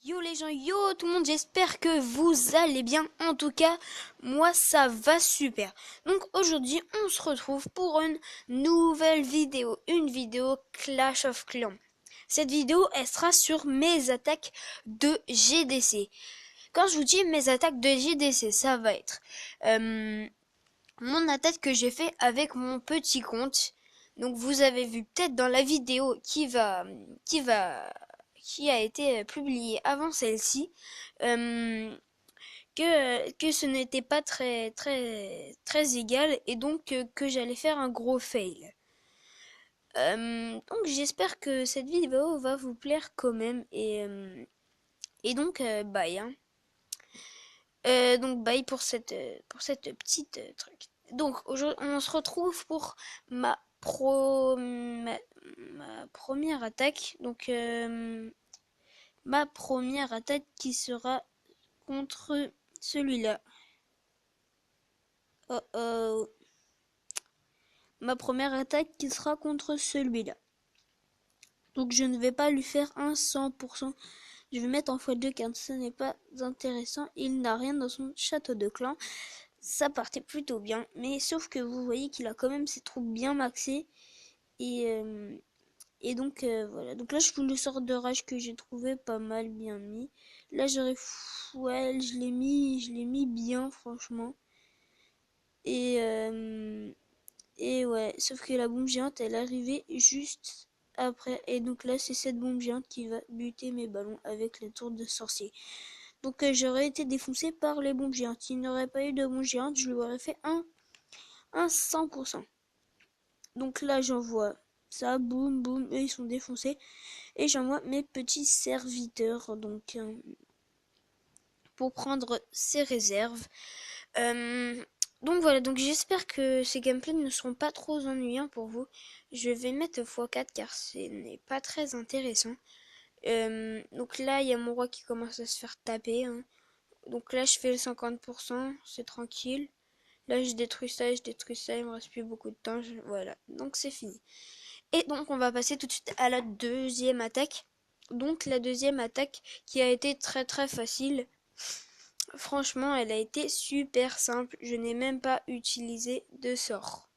Yo les gens, yo tout le monde, j'espère que vous allez bien. En tout cas, moi ça va super. Donc aujourd'hui, on se retrouve pour une nouvelle vidéo, une vidéo Clash of Clans. Cette vidéo, elle sera sur mes attaques de GDC. Quand je vous dis mes attaques de GDC, ça va être mon attaque que j'ai fait avec mon petit compte. Donc vous avez vu peut-être dans la vidéo qui a été publiée avant celle-ci, que ce n'était pas très égal et donc que j'allais faire un gros fail. Donc j'espère que cette vidéo va vous plaire quand même et donc bye hein. Donc bye pour cette petite truc. Donc aujourd'hui on se retrouve pour ma première attaque. Donc ma première attaque qui sera contre celui-là. Oh oh. Ma première attaque qui sera contre celui-là. Donc je ne vais pas lui faire un 100%. Je vais mettre en x2 car ce n'est pas intéressant. Il n'a rien dans son château de clan. Ça partait plutôt bien. Mais sauf que vous voyez qu'il a quand même ses troupes bien maxées. Et donc voilà. Donc là je vous le sort de rage que j'ai trouvé pas mal bien mis. Là j'aurais... Ouais, je l'ai mis bien franchement. Et... Et ouais, sauf que la bombe géante, elle est arrivée juste après. Et donc là, c'est cette bombe géante qui va buter mes ballons avec les tours de sorcier. Donc j'aurais été défoncé par les bombes géantes. S'il n'y aurait pas eu de bombe géante, je lui aurais fait un 100%. Donc là, j'envoie ça, boum, boum, eux, ils sont défoncés. Et j'envoie mes petits serviteurs, donc pour prendre ses réserves. Euh, donc voilà, donc j'espère que ces gameplays ne seront pas trop ennuyants pour vous. Je vais mettre x4 car ce n'est pas très intéressant. Donc là, il y a mon roi qui commence à se faire taper, hein. Donc là, je fais le 50%, c'est tranquille. Là, je détruis ça, il me reste plus beaucoup de temps. Voilà, donc c'est fini. Et donc, on va passer tout de suite à la deuxième attaque. Donc la deuxième attaque qui a été très facile. Franchement, elle a été super simple. Je n'ai même pas utilisé de sort.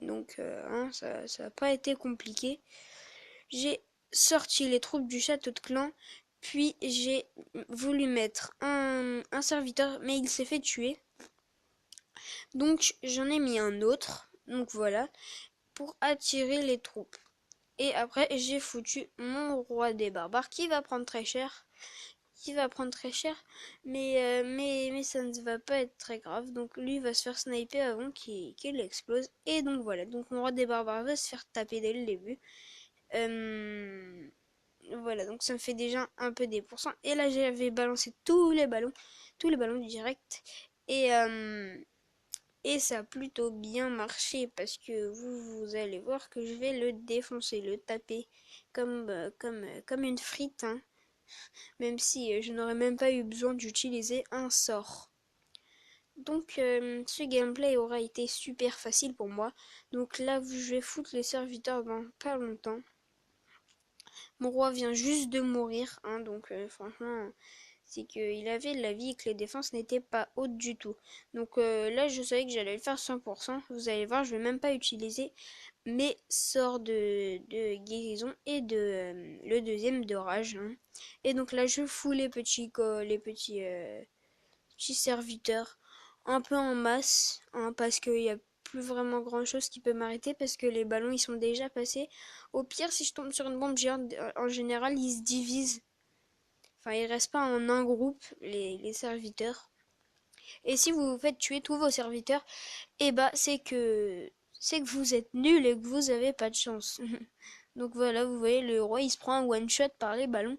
Donc, hein, ça n'a pas été compliqué. J'ai sorti les troupes du château de clan. Puis j'ai voulu mettre un serviteur, mais il s'est fait tuer. Donc j'en ai mis un autre. Donc voilà, pour attirer les troupes. Et après, j'ai foutu mon roi des barbares qui va prendre très cher. Mais ça ne va pas être très grave. Donc lui va se faire sniper avant qu'il explose. Et donc voilà, donc mon roi des barbares va se faire taper dès le début. Voilà, donc ça me fait déjà un peu des pourcents. Et là j'avais balancé tous les ballons direct. Et, euh, et ça a plutôt bien marché parce que vous allez voir que je vais le défoncer, le taper comme une frite, hein. Même si je n'aurais même pas eu besoin d'utiliser un sort. Donc ce gameplay aura été super facile pour moi. Donc là je vais foutre les serviteurs dans pas longtemps. Mon roi vient juste de mourir, hein, donc franchement c'est qu'il avait de la vie et que les défenses n'étaient pas hautes du tout. Donc là je savais que j'allais le faire 100%. Vous allez voir, je vais même pas utiliser mes sorts de guérison et le deuxième de rage, hein. Et donc là je fous petits serviteurs un peu en masse, hein, parce qu'il y a plus vraiment grand chose qui peut m'arrêter parce que les ballons ils sont déjà passés. Au pire, si je tombe sur une bombe géante, en général ils se divisent. Enfin, ils restent pas en un groupe, les serviteurs. Et si vous vous faites tuer tous vos serviteurs, eh bah c'est que vous êtes nuls et que vous avez pas de chance. Donc voilà, vous voyez, le roi il se prend un one shot par les ballons,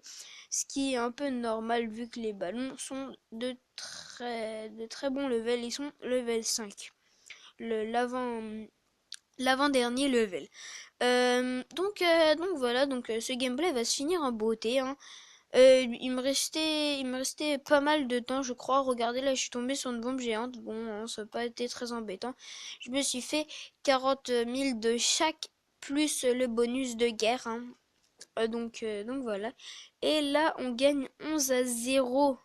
ce qui est un peu normal vu que les ballons sont de très bons level, ils sont level 5. L'avant-dernier level. Donc voilà, donc ce gameplay va se finir en beauté, hein. Il me restait pas mal de temps, je crois. Regardez, là, je suis tombée sur une bombe géante. Bon, hein, ça n'a pas été très embêtant. Je me suis fait 40 000 de chaque, plus le bonus de guerre, hein. Donc voilà. Et là, on gagne 11-0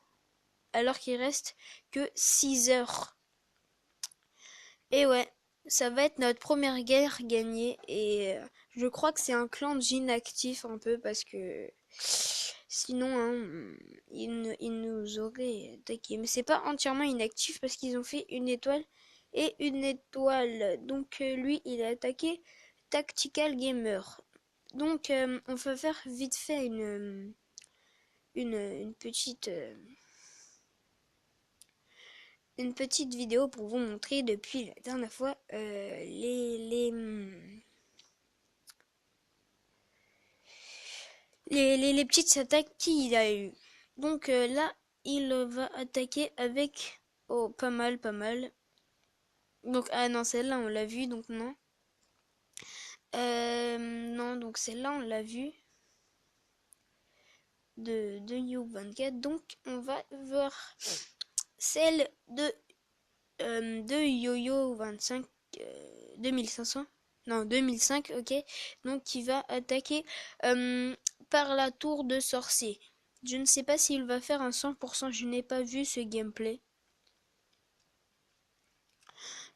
alors qu'il reste que 6 heures. Et ouais, ça va être notre première guerre gagnée. Et je crois que c'est un clan d'inactifs un peu parce que sinon, hein, ils nous auraient attaqué. Mais c'est pas entièrement inactif parce qu'ils ont fait une étoile et une étoile. Donc lui, il a attaqué Tactical Gamer. Donc on va faire vite fait une petite vidéo pour vous montrer depuis la dernière fois les petites attaques qu'il a eu. Donc là, il va attaquer avec... Oh, pas mal, pas mal. Donc, ah non, celle-là, on l'a vu, donc non. Non, donc celle-là, on l'a vu de You24. Donc, on va voir celle de YoYo 25 2500. Non, 2005, ok. Donc, qui va attaquer par la tour de sorcier. Je ne sais pas s'il va faire un 100%, je n'ai pas vu ce gameplay.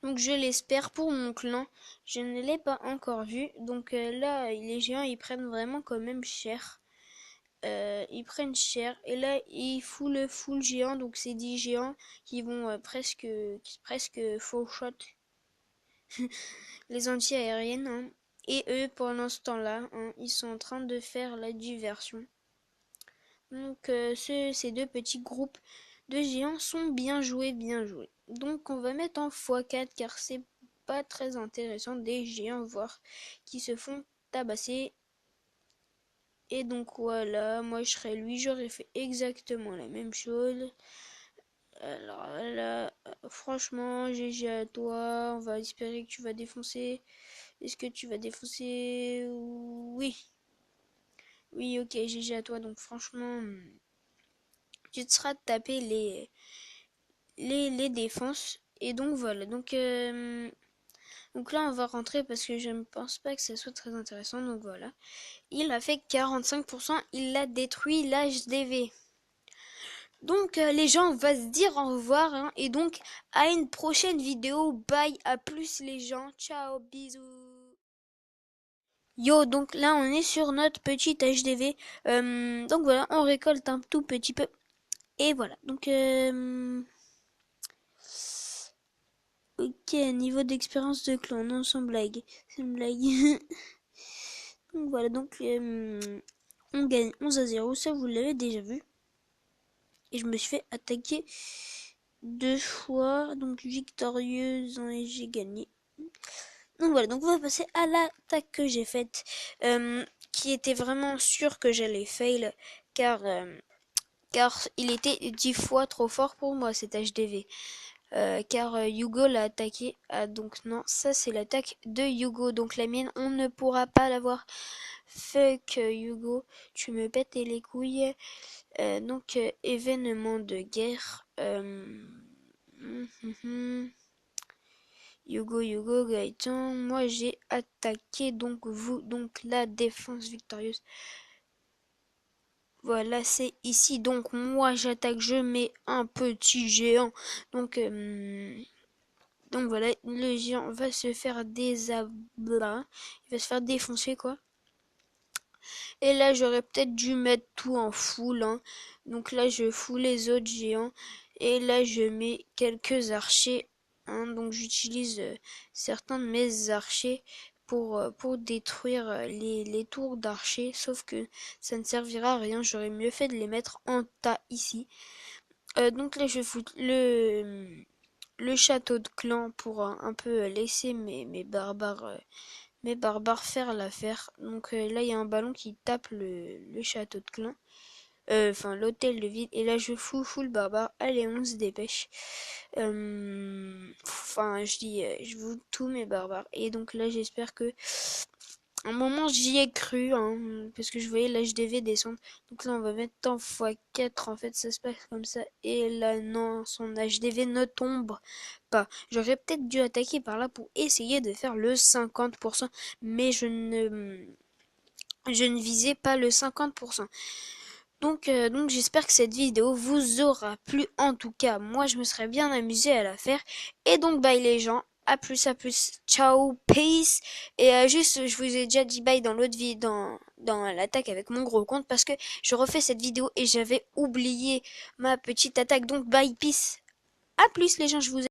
Donc je l'espère pour mon clan. Je ne l'ai pas encore vu. Donc là, les géants, ils prennent vraiment quand même cher. Ils prennent cher. Et là, ils full géant. Donc c'est 10 géants qui vont presque full shot les anti-aériennes, hein. Et eux, pendant ce temps-là, hein, ils sont en train de faire la diversion. Donc ces deux petits groupes de géants sont bien joués, bien joués. Donc on va mettre en x4 car c'est pas très intéressant des géants voir qui se font tabasser. Et donc voilà, moi je serais lui, j'aurais fait exactement la même chose. Alors là, franchement, GG à toi, on va espérer que tu vas défoncer. Est-ce que tu vas défoncer? Oui. Oui, ok, GG à toi, donc franchement, tu te seras tapé les défenses. Et donc voilà, donc là on va rentrer parce que je ne pense pas que ça soit très intéressant. Donc voilà, il a fait 45%, il a détruit l'HDV. Donc les gens, on va se dire au revoir, hein, et donc à une prochaine vidéo. Bye, à plus les gens, ciao, bisous. Yo, donc là on est sur notre petite HDV. Donc voilà, on récolte un tout petit peu. Et voilà, donc ok, niveau d'expérience de clan, non sans blague, c'est une blague. Donc voilà, donc on gagne 11-0, ça vous l'avez déjà vu. Et je me suis fait attaquer 2 fois, donc victorieuse, et j'ai gagné. Donc voilà, donc on va passer à l'attaque que j'ai faite, qui était vraiment sûr que j'allais fail, car, car il était 10 fois trop fort pour moi cet HDV. Car Hugo l'a attaqué. Ah, donc non, ça c'est l'attaque de Hugo. Donc la mienne, on ne pourra pas l'avoir. Fuck Hugo, tu me pètes les couilles. Donc événement de guerre. Hugo, Gaëtan. Moi j'ai attaqué donc vous. Donc la défense victorieuse. Voilà, c'est ici. Donc moi j'attaque, je mets un petit géant. Donc voilà, le géant va se faire il va se faire défoncer quoi. Et là j'aurais peut-être dû mettre tout en full, hein. Donc là je fous les autres géants. Et là je mets quelques archers, hein. Donc j'utilise certains de mes archers pour détruire les tours d'archers. Sauf que ça ne servira à rien, j'aurais mieux fait de les mettre en tas ici. Donc là je fous le château de clan pour un peu laisser mes barbares faire l'affaire. Donc là, il y a un ballon qui tape le château de clan. Enfin, l'hôtel de ville. Et là, je fous le barbare. Allez, on se dépêche. Enfin, je vous tous mes barbares. Et donc là, j'espère que un moment j'y ai cru, hein, parce que je voyais l'HDV descendre. Donc là on va mettre en x4, en fait ça se passe comme ça. Et là non, son HDV ne tombe pas. J'aurais peut-être dû attaquer par là pour essayer de faire le 50%, mais je ne visais pas le 50%. Donc j'espère que cette vidéo vous aura plu. En tout cas, moi je me serais bien amusée à la faire. Et donc bye les gens. À plus, ciao, peace. Et juste, je vous ai déjà dit bye dans l'autre vidéo, dans l'attaque avec mon gros compte parce que je refais cette vidéo et j'avais oublié ma petite attaque. Donc bye, peace. À plus les gens, je vous aime.